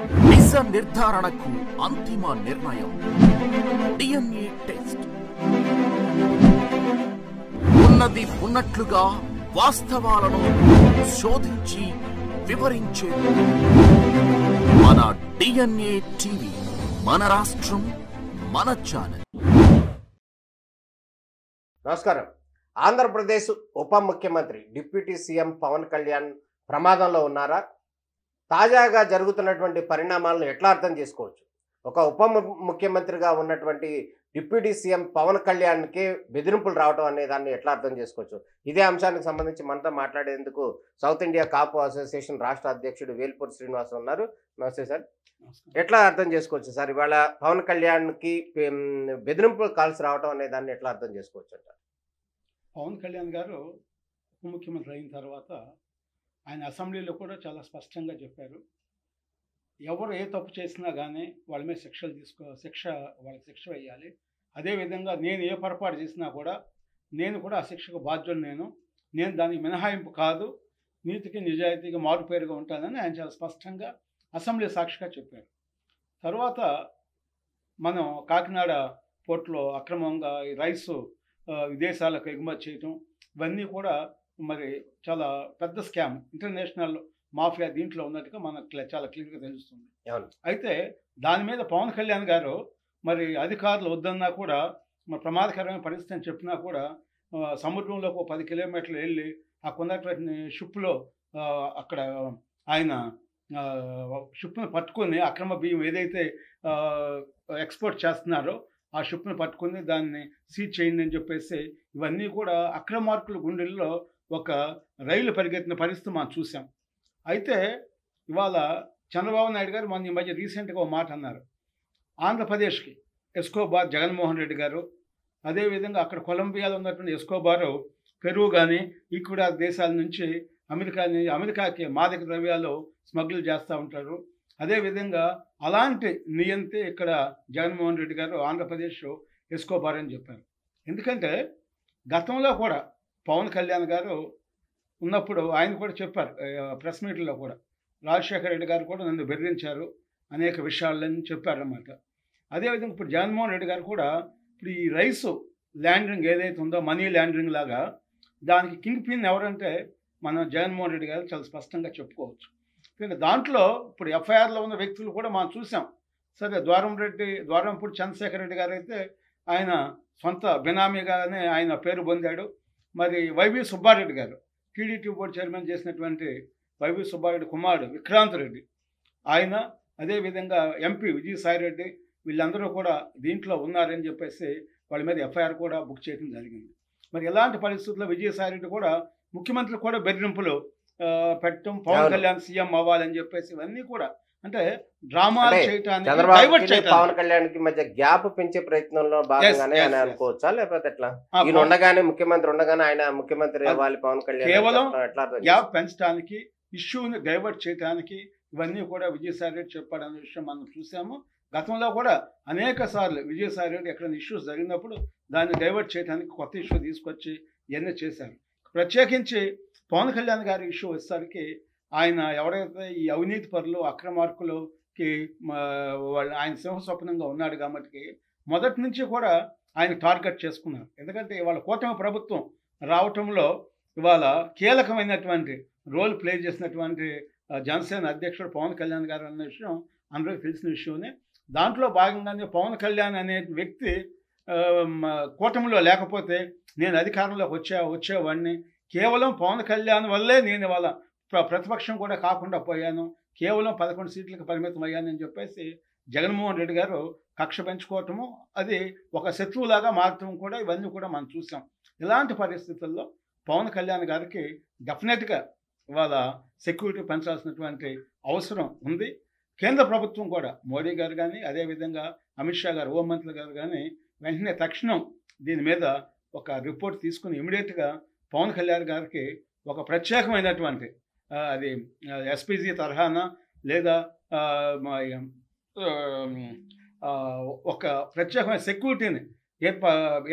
నిజ నిర్ధారణకు అంతిమ నిర్ణయం DNA టెస్ట్. ఉన్నది ఉన్నట్లుగా వాస్తవాలను శోధించి వివరించే మన DNA టీవీ, మన రాష్ట్రం, మన ఛానల్. నమస్కారం. ఆంధ్రప్రదేశ్ ఉప ముఖ్యమంత్రి డిప్యూటీ సీఎం పవన్ కళ్యాణ్ ప్రమాదంలో ఉన్నారా? తాజాగా జరుగుతున్నటువంటి పరిణామాలను ఎట్లా అర్థం చేసుకోవచ్చు? ఒక ఉప ముఖ్యమంత్రిగా ఉన్నటువంటి డిప్యూటీ సీఎం పవన్ కళ్యాణ్కి బెదిరింపులు రావడం అనే దాన్ని ఎట్లా అర్థం చేసుకోవచ్చు? ఇదే అంశానికి సంబంధించి మనతో మాట్లాడేందుకు సౌత్ ఇండియా కాపు అసోసియేషన్ రాష్ట్ర అధ్యక్షుడు వేల్పూరి శ్రీనివాస్ ఉన్నారు. నమస్తే సార్. ఎట్లా అర్థం చేసుకోవచ్చు సార్ ఇవాళ పవన్ కళ్యాణ్కి బెదిరింపులు కాల్స్ రావడం అనే దాన్ని ఎట్లా అర్థం చేసుకోవచ్చు అంట? పవన్ కళ్యాణ్ గారు ఉప ముఖ్యమంత్రి అయిన తర్వాత ఆయన అసెంబ్లీలో కూడా చాలా స్పష్టంగా చెప్పారు, ఎవరు ఏ తప్పు చేసినా కానీ వాళ్ళ మీద వాళ్ళకి శిక్ష వేయాలి. అదేవిధంగా నేను ఏ పొరపాటు చేసినా కూడా నేను కూడా ఆ శిక్షకు బాధ్యుడు. నేను దానికి మినహాయింపు కాదు, నీతికి నిజాయితీగా మారుపేరుగా ఉంటానని ఆయన చాలా స్పష్టంగా అసెంబ్లీ సాక్షిగా చెప్పారు. తర్వాత మనం కాకినాడ పోర్టులో అక్రమంగా ఈ రైసు విదేశాలకు ఎగుమతి చేయటం, ఇవన్నీ కూడా మరి చాలా పెద్ద స్కామ్, ఇంటర్నేషనల్ మాఫియా దీంట్లో ఉన్నట్టుగా మనకు చాలా క్లియర్గా తెలుస్తుంది. అయితే దాని మీద పవన్ కళ్యాణ్ గారు మరి అధికారులు వద్దన్నా కూడా మరి ప్రమాదకరమైన పరిస్థితి అని చెప్పినా కూడా సముద్రంలో 10 కిలోమీటర్లు వెళ్ళి ఆ కొన్నటువంటి షిప్లో అక్కడ ఆయన షిప్ను పట్టుకొని అక్రమ బియ్యం ఏదైతే ఎక్స్పోర్ట్ చేస్తున్నారో ఆ షిప్ను పట్టుకొని దాన్ని సీజ్ చేయండి అని చెప్పేసి ఇవన్నీ కూడా అక్రమార్కుల గుండెల్లో ఒక రైలు పరిగెత్తిన పరిస్థితి మనం చూసాం. అయితే ఇవాళ చంద్రబాబు నాయుడు గారు మొన్న ఈ మధ్య రీసెంట్గా ఒక మాట అన్నారు, ఆంధ్రప్రదేశ్కి ఎస్కోబార్ జగన్మోహన్ రెడ్డి గారు, అదేవిధంగా అక్కడ కొలంబియాలో ఉన్నటువంటి ఎస్కోబారు పెరు కానీ ఈక్వెడార్ దేశాల నుంచి అమెరికాకి మాదక ద్రవ్యాలు స్మగ్లింగ్ చేస్తూ ఉంటారు. అదేవిధంగా అలాంటి నియంతే ఇక్కడ జగన్మోహన్ రెడ్డి గారు ఆంధ్రప్రదేశ్ ఎస్కోబార్ అని చెప్పారు. ఎందుకంటే గతంలో కూడా పవన్ కళ్యాణ్ గారు ఉన్నప్పుడు ఆయన కూడా చెప్పారు ప్రెస్ మీట్లో కూడా, రాజశేఖర రెడ్డి గారు కూడా నన్ను బెదిరించారు అనేక విషయాలని చెప్పారన్నమాట. అదేవిధంగా ఇప్పుడు జగన్మోహన్ రెడ్డి గారు కూడా ఇప్పుడు ఈ రైసు ల్యాండరింగ్ ఏదైతే ఉందో మనీ ల్యాండరింగ్ లాగా దానికి కింగ్ పిన్ ఎవరంటే మనం జగన్మోహన్ రెడ్డి గారు చాలా స్పష్టంగా చెప్పుకోవచ్చు. దాంట్లో ఇప్పుడు ఎఫ్ఐఆర్లో ఉన్న వ్యక్తులు కూడా మనం చూసాం. సరే, ద్వారంపూడి చంద్రశేఖర్ రెడ్డి గారు అయితే ఆయన సొంత బినామీగానే ఆయన పేరు పొందాడు. మరి వైవి సుబ్బారెడ్డి గారు టీడీటీ బోర్డు చైర్మన్ చేసినటువంటి వైవి సుబ్బారెడ్డి కుమారుడు విక్రాంత్ రెడ్డి, ఆయన అదేవిధంగా ఎంపీ విజయసాయి రెడ్డి, వీళ్ళందరూ కూడా దీంట్లో ఉన్నారని చెప్పేసి వాళ్ళ మీద ఎఫ్ఐఆర్ కూడా బుక్ చేయడం జరిగింది. మరి ఇలాంటి పరిస్థితుల్లో విజయసాయి రెడ్డి కూడా ముఖ్యమంత్రి కూడా బెదిరింపులు పెట్టడం, పవన్ కళ్యాణ్ సీఎం అవ్వాలని చెప్పేసి ఇవన్నీ కూడా అంటే డ్రామాలు చేయడానికి పవన్ కళ్యాణ్ కి మధ్య గ్యాప్ పెంచే ప్రయత్నంలో భాగంగానే ఆయన అనుకోవచ్చా, లేకపోతే ఎట్లా ఈయన ఉండగానే ముఖ్యమంత్రి ఉండగానే ఆయన ముఖ్యమంత్రి అవ్వాలి పవన్ కళ్యాణ్ కేవలం గ్యాప్ పెంచడానికి, ఇష్యూని డైవర్ట్ చేయడానికి ఇవన్నీ కూడా విజయసాయి రెడ్డి చెప్పాడనే విషయం మనం చూసాము. గతంలో కూడా అనేక సార్లు విజయసాయి రెడ్డి ఎక్కడైనా ఇష్యూస్ జరిగినప్పుడు దాన్ని డైవర్ట్ చేయడానికి కొత్త ఇష్యూ తీసుకొచ్చి ఇవన్నీ చేశారు. ప్రత్యేకించి పవన్ కళ్యాణ్ గారి ఇష్యూ వచ్చేసరికి ఆయన ఎవరైతే ఈ అవినీతి పరులు అక్రమార్కులకి ఆయన సింహస్వప్నంగా ఉన్నాడు కాబట్టి మొదటి నుంచి కూడా ఆయన టార్గెట్ చేసుకున్నారు. ఎందుకంటే ఇవాళ కూటమి ప్రభుత్వం రావటంలో ఇవాళ కీలకమైనటువంటి రోల్ ప్లే చేసినటువంటి జనసేన అధ్యక్షుడు పవన్ కళ్యాణ్ గారు అన్న విషయం అందరికీ తెలిసిన విషయమే. దాంట్లో భాగంగానే పవన్ కళ్యాణ్ అనే వ్యక్తి కూటమిలో లేకపోతే నేను అధికారంలోకి వచ్చేవాడిని, కేవలం పవన్ కళ్యాణ్ వల్లే నేను ఇవాళ ప్రతిపక్షం కూడా కాకుండా పోయాను, కేవలం 11 సీట్లకు పరిమితం అయ్యానని చెప్పేసి జగన్మోహన్ రెడ్డి గారు కక్ష పెంచుకోవటము, అది ఒక శత్రువులాగా మారటం కూడా ఇవన్నీ కూడా మనం చూసాం. ఇలాంటి పరిస్థితుల్లో పవన్ కళ్యాణ్ గారికి డెఫినెట్గా ఇవాళ సెక్యూరిటీ పెంచాల్సినటువంటి అవసరం ఉంది. కేంద్ర ప్రభుత్వం కూడా మోడీ గారు కానీ అదేవిధంగా అమిత్ షా గారు హోంమంత్రి గారు కానీ వెంటనే తక్షణం దీని మీద ఒక రిపోర్ట్ తీసుకుని ఇమీడియట్గా పవన్ కళ్యాణ్ గారికి ఒక ప్రత్యేకమైనటువంటి అది ఎస్పీజీ తరహాన లేదా ఒక ప్రత్యేకమైన సెక్యూరిటీని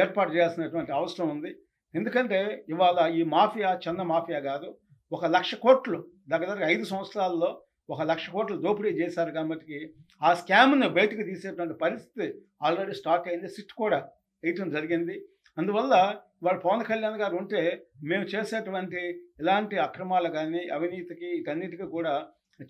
ఏర్పాటు చేయాల్సినటువంటి అవసరం ఉంది. ఎందుకంటే ఇవాళ ఈ మాఫియా చిన్న మాఫియా కాదు, 1,00,000 కోట్లు దగ్గర 5 సంవత్సరాల్లో 1,00,000 కోట్లు దోపిడీ చేశారు కాబట్టి ఆ స్కామ్ను బయటకు తీసేటువంటి పరిస్థితి ఆల్రెడీ స్టార్ట్ అయింది. సిట్ కూడా వేయటం జరిగింది. అందువల్ల వాడు పవన్ కళ్యాణ్ గారు ఉంటే మేము చేసేటువంటి ఇలాంటి అక్రమాలు కానీ అవినీతికి వీటన్నిటికీ కూడా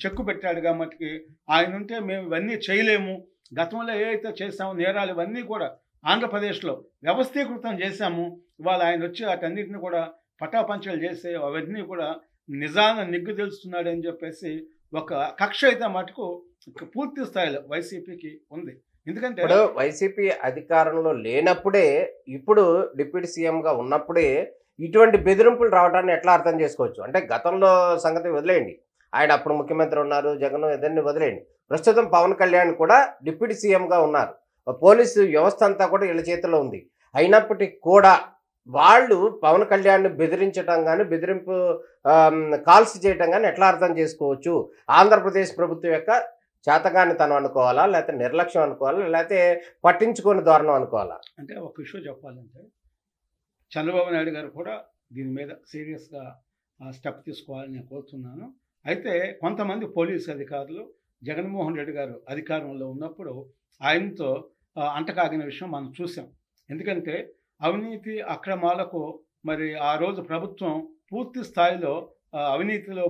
చెక్కు పెట్టాడు కాబట్టి ఆయన ఉంటే మేము ఇవన్నీ చేయలేము. గతంలో ఏవైతే చేసామో నేరాలు ఇవన్నీ కూడా ఆంధ్రప్రదేశ్లో వ్యవస్థీకృతం చేశాము. ఇవాళ ఆయన వచ్చి వాటన్నిటిని కూడా పటాపంచలు చేసి అవన్నీ కూడా నిజాన్ని నిగ్గు తెలుస్తున్నాడు అని చెప్పేసి ఒక కక్ష అయితే మటుకు పూర్తి స్థాయిలో వైసీపీకి ఉంది. ఎందుకంటే ఇప్పుడు వైసీపీ అధికారంలో లేనప్పుడే, ఇప్పుడు డిప్యూటీ సీఎంగా ఉన్నప్పుడే ఇటువంటి బెదిరింపులు రావడాన్ని ఎట్లా అర్థం చేసుకోవచ్చు? అంటే గతంలో సంగతి వదిలేయండి, ఆయన అప్పుడు ముఖ్యమంత్రి ఉన్నారు, జగన్ ఇద్దరిని వదిలేయండి. ప్రస్తుతం పవన్ కళ్యాణ్ కూడా డిప్యూటీ సీఎంగా ఉన్నారు. పోలీసు వ్యవస్థ అంతా కూడా వీళ్ళ చేతిలో ఉంది. అయినప్పటికీ కూడా వాళ్ళు పవన్ కళ్యాణ్ని బెదిరించడం కానీ, బెదిరింపు కాల్స్ చేయడం కానీ ఎట్లా అర్థం చేసుకోవచ్చు? ఆంధ్రప్రదేశ్ ప్రభుత్వం యొక్క చేతగానితనం అనుకోవాలా, లేకపోతే నిర్లక్ష్యం అనుకోవాలా, లేకపోతే పట్టించుకొని ధోరణం అనుకోవాలా? అంటే ఒక విషయం చెప్పాలంటే చంద్రబాబు నాయుడు గారు కూడా దీని మీద సీరియస్గా స్టెప్ తీసుకోవాలని నేను కోరుతున్నాను. అయితే కొంతమంది పోలీసు అధికారులు జగన్మోహన్ రెడ్డి గారు అధికారంలో ఉన్నప్పుడు ఆయనతో అంటకాగిన విషయం మనం చూసాం. ఎందుకంటే అవినీతి అక్రమాలకు మరి ఆ రోజు ప్రభుత్వం పూర్తి స్థాయిలో అవినీతిలో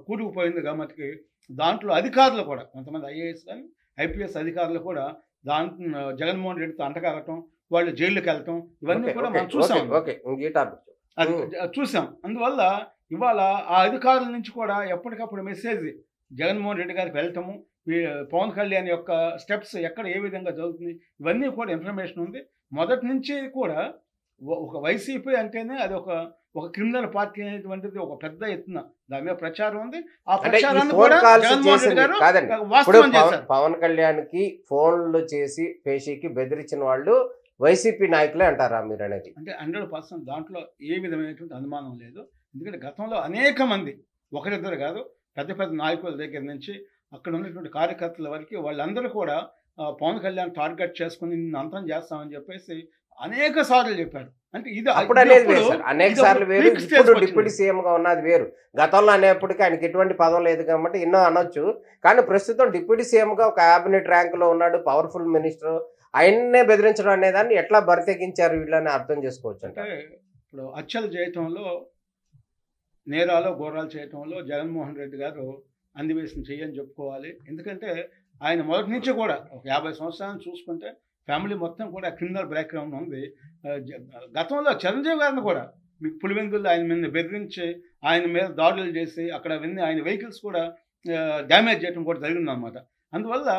కూరుకుపోయింది కాబట్టి దాంట్లో అధికారులు కూడా కొంతమంది ఐఏఎస్ కానీ ఐపీఎస్ అధికారులు కూడా దాంట్లో జగన్మోహన్ రెడ్డితో అంటకాగటం, వాళ్ళు జైలుకి వెళ్ళటం ఇవన్నీ కూడా మనం చూసాం. అందువల్ల ఇవాళ ఆ అధికారుల నుంచి కూడా ఎప్పటికప్పుడు మెసేజ్ జగన్మోహన్ రెడ్డి గారికి వెళ్ళటము, పవన్ కళ్యాణ్ యొక్క స్టెప్స్ ఎక్కడ ఏ విధంగా జరుగుతుంది ఇవన్నీ కూడా ఇన్ఫర్మేషన్ ఉంది. మొదటి నుంచి కూడా ఒక వైసీపీ అంటేనే అది ఒక క్రిమినల్ పార్టీ అనేటువంటిది ఒక పెద్ద ఎత్తున దాని మీద ప్రచారం ఉంది. ఆ ప్రచారాన్ని కూడా జగన్మోహన్ రెడ్డి గారు వాస్తవం చేశారు. పవన్ కళ్యాణ్ కి ఫోన్లు చేసి పేషీకి బెదిరించిన వాళ్ళు వైసీపీ నాయకులే అంటారా మీరు అనేది? అంటే 100% దాంట్లో ఏ విధమైనటువంటి అనుమానం లేదు. ఎందుకంటే గతంలో అనేక మంది, ఒకరిద్దరు కాదు, పెద్ద పెద్ద నాయకుల దగ్గర నుంచి అక్కడ ఉన్నటువంటి కార్యకర్తల వరకు వాళ్ళందరూ కూడా పవన్ కళ్యాణ్ టార్గెట్ చేసుకుని నిన్ను అంతం చేస్తామని చెప్పేసి అనేక సార్లు చెప్పారు. అంటే ఇది అనేక సార్లు వేరు, ఇప్పుడు డిప్యూటీ సీఎం గా ఉన్నది వేరు. గతంలో అనేప్పటికీ ఆయనకి ఎటువంటి పదం లేదు కాబట్టి ఎన్నో అనొచ్చు. కానీ ప్రస్తుతం డిప్యూటీ సీఎం గా ఒక క్యాబినెట్ ర్యాంక్ లో ఉన్నాడు, పవర్ఫుల్ మినిస్టర్, ఆయన్నే బెదిరించడం అనేదాన్ని ఎట్లా బరితెగించారు వీళ్ళని అర్థం చేసుకోవచ్చు? అంటే ఇప్పుడు హత్యలు చేయటంలో, నేరాలు ఘోరాలు చేయటంలో జగన్మోహన్ రెడ్డి గారు అందివేసిన చెయ్యని చెప్పుకోవాలి. ఎందుకంటే ఆయన మొదటి నుంచి కూడా ఒక 50 సంవత్సరాలను చూసుకుంటే ఫ్యామిలీ మొత్తం కూడా క్రిమినల్ బ్యాక్గ్రౌండ్ ఉంది. గతంలో చిరంజీవి గారిని కూడా మీకు పులివెందుల్లో ఆయన మీద బెదిరించి ఆయన మీద దాడులు చేసి అక్కడ ఆయన వెహికల్స్ కూడా డ్యామేజ్ చేయడం కూడా జరిగిందనమాట. అందువల్ల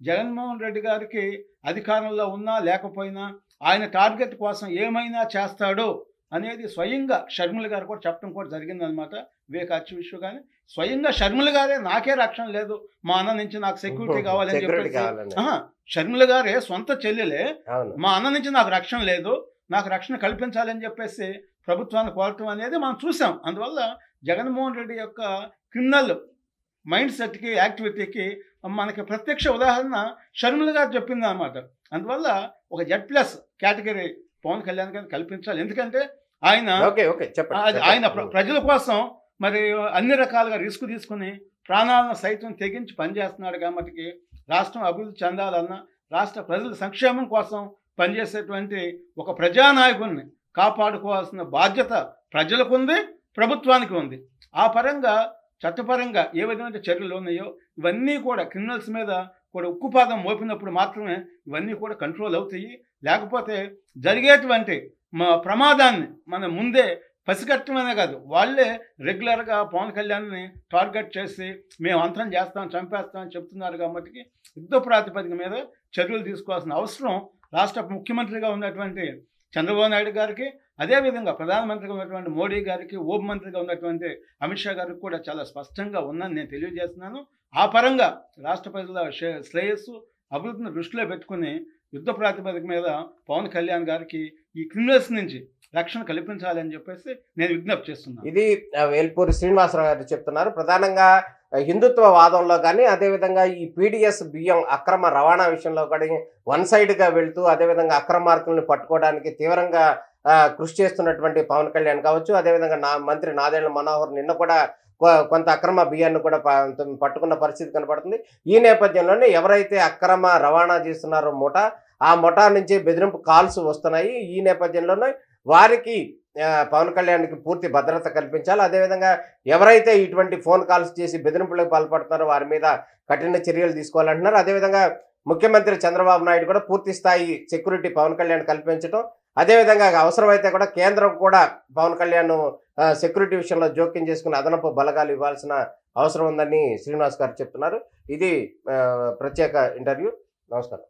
జగన్మోహన్ రెడ్డి గారికి అధికారంలో ఉన్నా లేకపోయినా ఆయన టార్గెట్ కోసం ఏమైనా చేస్తాడో అనేది స్వయంగా షర్మిల గారు కూడా చెప్పడం కూడా జరిగిందనమాట. వివేక్ హత్య విషయం కానీ స్వయంగా షర్మిల గారే నాకే రక్షణ లేదు, మా అన్న నుంచి నాకు సెక్యూరిటీ కావాలని చెప్పేసి, షర్మిల గారే సొంత చెల్లెలే మా అన్న నుంచి నాకు రక్షణ లేదు, నాకు రక్షణ కల్పించాలని చెప్పేసి ప్రభుత్వాన్ని కోరటం అనేది మనం చూసాం. అందువల్ల జగన్మోహన్ రెడ్డి యొక్క క్రిమినల్ మైండ్ సెట్కి, యాక్టివిటీకి మనకి ప్రత్యక్ష ఉదాహరణ షర్మిల గారు చెప్పింది అనమాట. అందువల్ల ఒక Z+ కేటగిరీ పవన్ కళ్యాణ్ గారిని కల్పించాలి. ఎందుకంటే ఆయన ప్రజల కోసం మరి అన్ని రకాలుగా రిస్క్ తీసుకుని ప్రాణాలను సైతం తెగించి పనిచేస్తున్నాడు కాబట్టి రాష్ట్రం అభివృద్ధి చెందాలన్నా, రాష్ట్ర ప్రజల సంక్షేమం కోసం పనిచేసేటువంటి ఒక ప్రజానాయకుడిని కాపాడుకోవాల్సిన బాధ్యత ప్రజలకు ఉంది, ప్రభుత్వానికి ఉంది. ఆ పరంగా చట్టపరంగా ఏ విధమైన చర్యలు ఉన్నాయో ఇవన్నీ కూడా క్రిమినల్స్ మీద కూడా ఉక్కుపాదం మోపినప్పుడు మాత్రమే ఇవన్నీ కూడా కంట్రోల్ అవుతాయి. లేకపోతే జరిగేటువంటి ప్రమాదాన్ని మనం ముందే పసిగట్టమనే కాదు, వాళ్ళే రెగ్యులర్గా పవన్ కళ్యాణ్ని టార్గెట్ చేసి మేము అంతరం చేస్తాం, చంపేస్తామని చెప్తున్నారు కాబట్టి యుద్ధ ప్రాతిపదిక మీద చర్యలు తీసుకోవాల్సిన అవసరం రాష్ట్ర ముఖ్యమంత్రిగా ఉన్నటువంటి చంద్రబాబు నాయుడు గారికి, అదేవిధంగా ప్రధానమంత్రిగా ఉన్నటువంటి మోడీ గారికి, హోం మంత్రిగా ఉన్నటువంటి అమిత్ షా గారికి కూడా చాలా స్పష్టంగా ఉందని నేను తెలియజేస్తున్నాను. ఆ పరంగా రాష్ట్ర ప్రజల శ్రేయస్సు, అభివృద్ధిని దృష్టిలో పెట్టుకుని యుద్ధ ప్రాతిపదిక మీద పవన్ కళ్యాణ్ గారికి ఈ క్రిమినల్స్ నుంచి రక్షణ కల్పించాలని చెప్పేసి నేను విజ్ఞప్తి చేస్తున్నాను. ఇది వేల్పూరి శ్రీనివాసరావు గారు చెప్తున్నారు. ప్రధానంగా హిందుత్వ వాదంలో కానీ, అదేవిధంగా ఈ PDS బియ్యం అక్రమ రవాణా విషయంలో కానీ వన్ సైడ్గా వెళ్తూ, అదేవిధంగా అక్రమార్కులను పట్టుకోవడానికి తీవ్రంగా కృషి చేస్తున్నటువంటి పవన్ కళ్యాణ్ కావచ్చు, అదేవిధంగా మంత్రి నాదెండ్ల మనోహర్ నిన్న కూడా కొంత అక్రమ బియ్యాన్ని కూడా పట్టుకున్న పరిస్థితి కనపడుతుంది. ఈ నేపథ్యంలోనే ఎవరైతే అక్రమ రవాణా చేస్తున్నారో ఆ ముఠా నుంచి బెదిరింపు కాల్స్ వస్తున్నాయి. ఈ నేపథ్యంలోనే వారికి పవన్ కళ్యాణ్కి పూర్తి భద్రత కల్పించాలి. అదేవిధంగా ఎవరైతే ఇటువంటి ఫోన్ కాల్స్ చేసి బెదిరింపులకు పాల్పడుతున్నారో వారి మీద కఠిన చర్యలు తీసుకోవాలంటున్నారు. అదేవిధంగా ముఖ్యమంత్రి చంద్రబాబు నాయుడు కూడా పూర్తి స్థాయి సెక్యూరిటీ పవన్ కళ్యాణ్ కల్పించడం, అదేవిధంగా అవసరమైతే కూడా కేంద్రం కూడా పవన్ కళ్యాణ్ సెక్యూరిటీ విషయంలో జోక్యం చేసుకుని అదనపు బలగాలు ఇవ్వాల్సిన అవసరం ఉందని శ్రీనివాస్ గారు చెప్తున్నారు. ఇది ప్రత్యేక ఇంటర్వ్యూ. నమస్కారం.